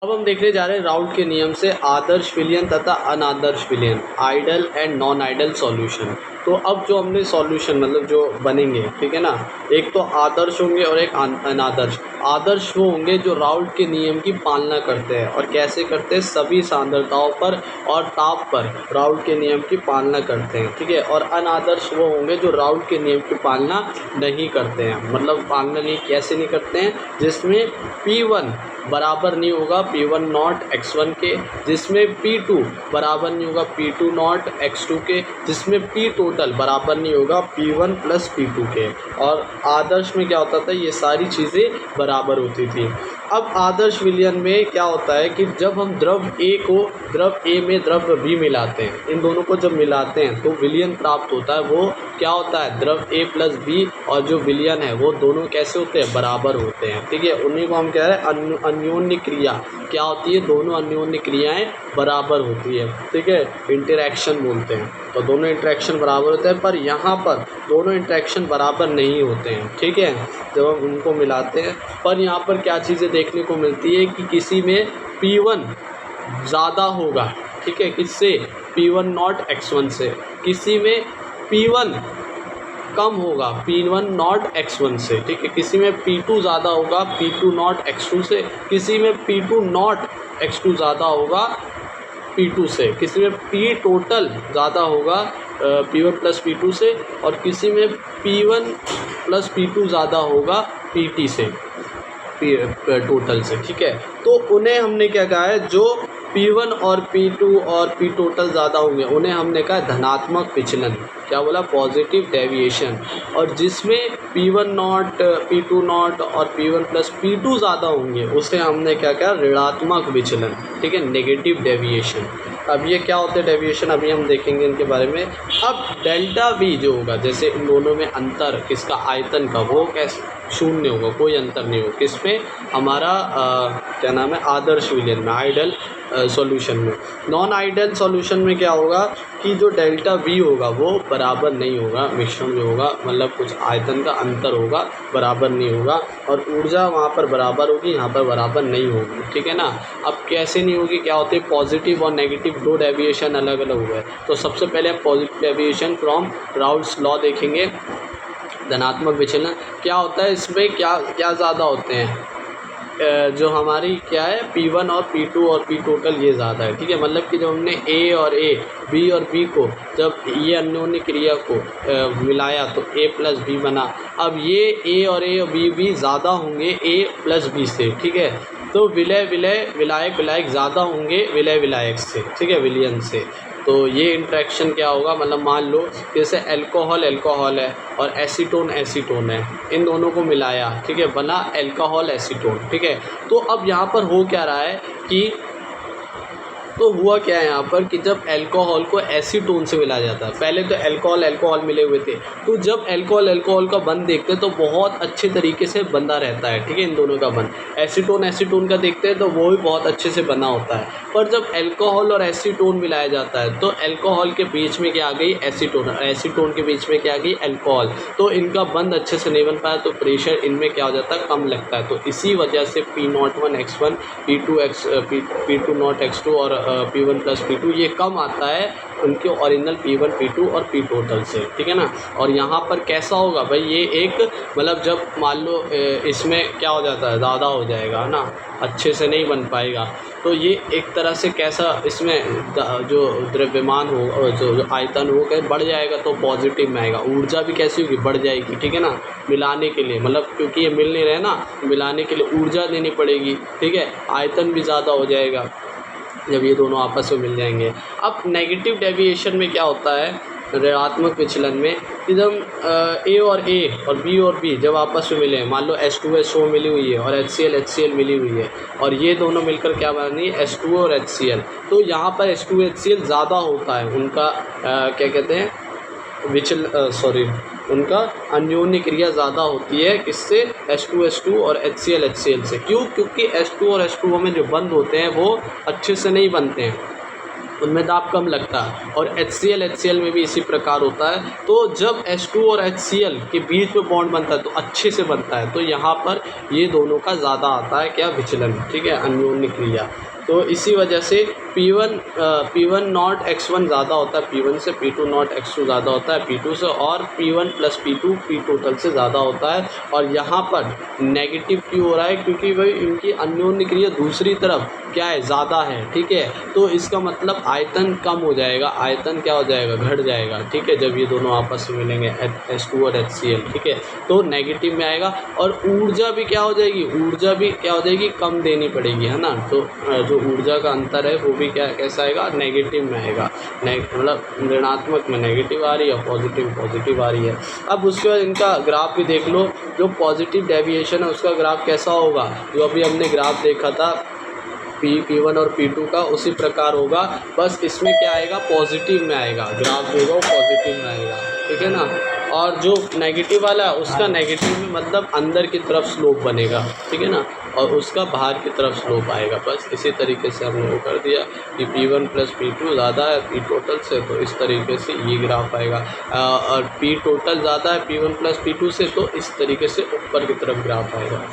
अब हम देखने जा रहे हैं राउल्ट के नियम से आदर्श विलयन तथा अनादर्श विलयन, ideal and non ideal solution. तो अब जो हमने सॉल्यूशन मतलब जो बनेंगे, ठीक है ना, एक तो आदर्श होंगे और एक अनादर्श। आदर्श वो होंगे जो राउल्ट के नियम की पालना करते हैं, और कैसे करते हैं, सभी सांद्रताओं पर और ताप पर राउल्ट के नियम की पालना करते हैं, ठीक है। और अनादर्श वो होंगे जो राउल्ट के नियम की पालना नहीं करते हैं, मतलब पालना नहीं कैसे नहीं करते हैं, जिसमें P1 बराबर नहीं होगा P1 नॉट x1 के, जिसमें P2 बराबर नहीं होगा P2 नॉट x2 के, जिसमें P टोटल बराबर नहीं होगा P1 प्लस P2 के। और आदर्श में क्या होता था, ये सारी चीज़ें बराबर होती थी। अब आदर्श विलयन में क्या होता है कि जब हम द्रव A को द्रव A में द्रव B मिलाते हैं, इन दोनों को जब मिलाते हैं तो विलयन प्राप्त होता है। वो क्या होता है, द्रव A प्लस B, और जो विलयन है वो दोनों कैसे होते हैं, बराबर होते हैं, ठीक है। उन्हीं को हम कह रहे हैं अन्योन्य क्रिया क्या होती है, दोनों अन्योन्य क्रियाएं बराबर होती है, ठीक है, इंटरेक्शन बोलते हैं। तो दोनों इंटरेक्शन बराबर होते हैं, पर यहाँ पर दोनों इंटरेक्शन बराबर नहीं होते हैं, ठीक है, जब हम उनको मिलाते हैं। पर यहाँ पर क्या चीज़ें देखने को मिलती है कि किसी में P1 ज़्यादा होगा, ठीक है, किससे, P1 नॉट x1 से, किसी में P1 कम होगा P1 नॉट x1 से, ठीक है, किसी में P2 ज़्यादा होगा P2 नॉट x2 से, किसी में P2 नॉट x2 ज़्यादा होगा P2 से, किसी में P टोटल ज़्यादा होगा P1 प्लस P2 से, और किसी में P1 प्लस P2 ज़्यादा होगा PT से, टोटल से, ठीक है। तो उन्हें हमने क्या कहा है, जो P1 और P2 और P टोटल ज़्यादा होंगे उन्हें हमने कहा धनात्मक विचलन, क्या बोला, पॉजिटिव डेविएशन। और जिसमें P1 नॉट P2 नॉट और P1 प्लस P2 ज़्यादा होंगे उसे हमने क्या कहा, ऋणात्मक विचलन, ठीक है, नेगेटिव डेविएशन। अब ये क्या होते हैं डेविएशन, अभी हम देखेंगे इनके बारे में। अब डेल्टा V जो होगा, जैसे इन दोनों में अंतर किसका, आयतन का, वो कैसे शून्य होगा, कोई अंतर नहीं होगा, किसमें, हमारा क्या नाम है, आदर्श विलयन में, आइडल सॉल्यूशन में। नॉन आइडल सॉल्यूशन में क्या होगा कि जो डेल्टा V होगा वो बराबर नहीं होगा, मिश्रण जो होगा, मतलब कुछ आयतन का अंतर होगा, बराबर नहीं होगा, और ऊर्जा वहाँ पर बराबर होगी, यहाँ पर बराबर नहीं होगी, ठीक है ना। अब कैसे नहीं होगी, क्या होते हैं, पॉजिटिव और नेगेटिव दो डेविएशन अलग अलग हुए। तो सबसे पहले हम positive deviation from Raoult's law देखेंगे। धनात्मक विचलन क्या होता है, इसमें क्या क्या ज़्यादा होते हैं, जो हमारी क्या है P1 और P2 और P टोटल ये ज़्यादा है, ठीक है। मतलब कि जब हमने A और A, B और B को, जब ये अन्योन्य क्रिया को मिलाया तो A प्लस B बना। अब ये A और B ज़्यादा होंगे A प्लस B से, ठीक है। तो विलायक ज़्यादा होंगे विलायक से, ठीक है, विलयन से। तो ये इंट्रैक्शन क्या होगा, मतलब मान लो जैसे अल्कोहल है और एसीटोन है, इन दोनों को मिलाया, ठीक है, बना अल्कोहल एसीटोन, ठीक है। तो अब यहाँ पर हो क्या रहा है कि, तो हुआ क्या है यहाँ पर कि जब अल्कोहल को एसीटोन से मिलाया जाता है, पहले तो अल्कोहल मिले हुए थे, तो जब अल्कोहल का बंध देखते हैं तो बहुत अच्छे तरीके से बंधा रहता है, ठीक है, इन दोनों का बंध। एसीटोन का देखते हैं तो वो भी बहुत अच्छे से बना होता है। पर जब अल्कोहल और एसीटोन मिलाया जाता है तो अल्कोहल के बीच में क्या आ गई, एसीटोन के बीच में क्या आ गई, अल्कोहल। तो इनका बंध अच्छे से नहीं बन पाया, तो प्रेशर इनमें क्या हो जाता है, कम लगता है। तो इसी वजह से P01 x1 P2 not x2 और P1 प्लस P2 ये कम आता है उनके ओरिजिनल P1 P2 और P टोटल से, ठीक है ना। और यहाँ पर कैसा होगा भाई, ये एक मतलब जब मान लो इसमें क्या हो जाता है, ज़्यादा हो जाएगा ना, अच्छे से नहीं बन पाएगा। तो ये एक तरह से कैसा, इसमें जो द्रव्यमान हो, जो आयतन हो कहीं बढ़ जाएगा तो पॉजिटिव में आएगा। ऊर्जा भी कैसी होगी, बढ़ जाएगी, ठीक है ना, मिलाने के लिए, मतलब क्योंकि ये मिल नहीं रहे ना, मिलाने के लिए ऊर्जा देनी पड़ेगी, ठीक है, आयतन भी ज़्यादा हो जाएगा जब ये दोनों आपस में मिल जाएंगे। अब नेगेटिव डेविएशन में क्या होता है, ऋणात्मक विचलन में, कि जब A और B और B जब आपस में मिले, मान लो H2SO मिली हुई है और HCl मिली हुई है, और ये दोनों मिलकर क्या बनी है, H2O और HCl। तो यहाँ पर H2HCl ज़्यादा होता है, उनका क्या कहते हैं, उनका अन्योन्य क्रिया ज़्यादा होती है, किससे, H2 और HCl से। क्यों, क्योंकि H2 और H2O में जो बंध होते हैं वो अच्छे से नहीं बनते हैं, उनमें दाब कम लगता है। और HCl में भी इसी प्रकार होता है। तो जब H2 और HCl के बीच में बॉन्ड बनता है तो अच्छे से बनता है, तो यहाँ पर ये दोनों का ज़्यादा आता है क्या, विचलन, ठीक है, अन्योन्य क्रिया। तो इसी वजह से P1 नॉट X1 ज़्यादा होता है P1 से, P2 नॉट X2 ज़्यादा होता है P2 से, और P1 plus P2 P total से ज़्यादा होता है। और यहाँ पर नेगेटिव क्यों हो रहा है, क्योंकि भाई इनकी अन्योन्य क्रिया दूसरी तरफ क्या है, ज़्यादा है, ठीक है। तो इसका मतलब आयतन कम हो जाएगा, आयतन क्या हो जाएगा, घट जाएगा, ठीक है, जब ये दोनों आपस में मिलेंगे H2 और HCl, ठीक है, तो नेगेटिव में आएगा। और ऊर्जा भी क्या हो जाएगी, ऊर्जा भी क्या हो जाएगी, कम देनी पड़ेगी, है ना। तो जो ऊर्जा का अंतर है वो भी क्या, कैसा आएगा, नेगेटिव में आएगा। मतलब ऋणात्मक में नेगेटिव आ रही है, पॉजिटिव आ रही है। अब उसके बाद इनका ग्राफ भी देख लो, जो पॉजिटिव डेविएशन है उसका ग्राफ कैसा होगा, जो अभी हमने ग्राफ देखा था P1 और P2 का, उसी प्रकार होगा, बस इसमें क्या आएगा, पॉजिटिव में आएगा, ग्राफ जो होगा वो पॉजिटिव में आएगा, ठीक है ना। और जो नेगेटिव वाला है उसका नेगेटिव में मतलब अंदर की तरफ स्लोप बनेगा, ठीक है ना, और उसका बाहर की तरफ स्लोप आएगा। बस इसी तरीके से हमने वो कर दिया कि P1 प्लस P2 ज़्यादा है P टोटल से, तो इस तरीके से ये ग्राफ आएगा। और P टोटल ज़्यादा है P1 प्लस P2 से, तो इस तरीके से ऊपर की तरफ ग्राफ आएगा।